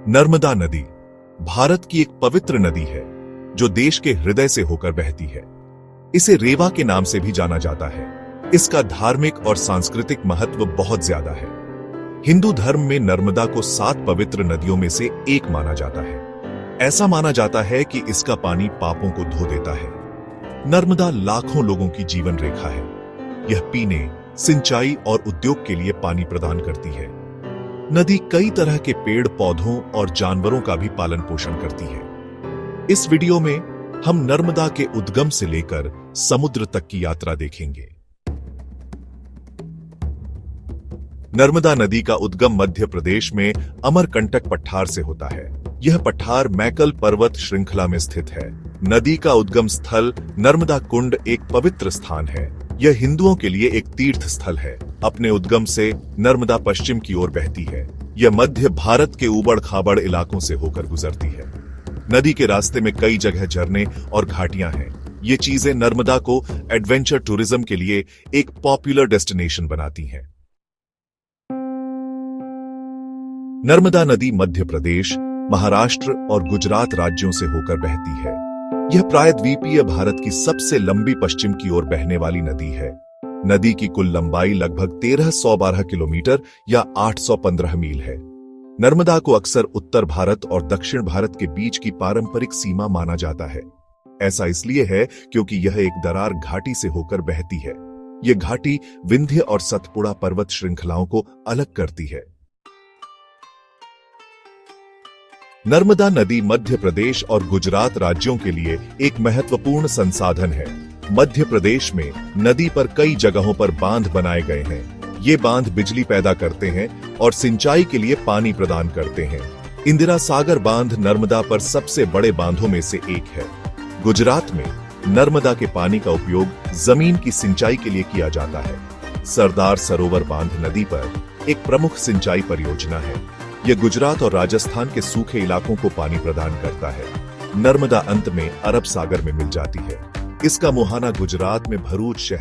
नर्मदा नदी भारत की एक पवित्र नदी है जो देश के हृदय से होकर बहती है। इसे रेवा के नाम से भी जाना जाता है। इसका धार्मिक और सांस्कृतिक महत्व बहुत ज्यादा है। हिंदू धर्म में नर्मदा को 7 पवित्र नदियों में से एक माना जाता है। ऐसा माना जाता है कि इसका पानी पापों को धो देता है। नर्मदा लाखों लोगों की जीवन रेखा है। यह पीने, सिंचाई और उद्योग के लिए पानी प्रदान करती है। नदी कई तरह के पेड़ पौधों और जानवरों का भी पालन पोषण करती है। इस वीडियो में हम नर्मदा के उद्गम से लेकर समुद्र तक की यात्रा देखेंगे। नर्मदा नदी का उद्गम मध्य प्रदेश में अमरकंटक पठार से होता है। यह पठार मैकल पर्वत श्रृंखला में स्थित है। नदी का उद्गम स्थल नर्मदा कुंड एक पवित्र स्थान है। यह हिंदुओं के लिए एक तीर्थ स्थल है। अपने उद्गम से नर्मदा पश्चिम की ओर बहती है। यह मध्य भारत के ऊबड़ खाबड़ इलाकों से होकर गुजरती है। नदी के रास्ते में कई जगह झरने और घाटियां हैं। ये चीजें नर्मदा को एडवेंचर टूरिज्म के लिए एक पॉपुलर डेस्टिनेशन बनाती हैं। नर्मदा नदी मध्य प्रदेश, महाराष्ट्र और गुजरात राज्यों से होकर बहती है। यह प्रायद्वीपीय भारत की सबसे लंबी पश्चिम की ओर बहने वाली नदी है। नदी की कुल लंबाई लगभग 1312 किलोमीटर या 815 मील है। नर्मदा को अक्सर उत्तर भारत और दक्षिण भारत के बीच की पारंपरिक सीमा माना जाता है। ऐसा इसलिए है क्योंकि यह एक दरार घाटी से होकर बहती है। यह घाटी विंध्य और सतपुड़ा पर्वत श्रृंखलाओं को अलग करती है। नर्मदा नदी मध्य प्रदेश और गुजरात राज्यों के लिए एक महत्वपूर्ण संसाधन है। मध्य प्रदेश में नदी पर कई जगहों पर बांध बनाए गए हैं। ये बांध बिजली पैदा करते हैं और सिंचाई के लिए पानी प्रदान करते हैं। इंदिरा सागर बांध नर्मदा पर सबसे बड़े बांधों में से एक है। गुजरात में नर्मदा के पानी का उपयोग जमीन की सिंचाई के लिए किया जाता है। सरदार सरोवर बांध नदी पर एक प्रमुख सिंचाई परियोजना है। यह गुजरात और राजस्थान के सूखे इलाकों को पानी प्रदान करता है। नर्मदा अंत में अरब सागर में मिल जाती है। इसका मुहाना गुजरात में भरूच शहर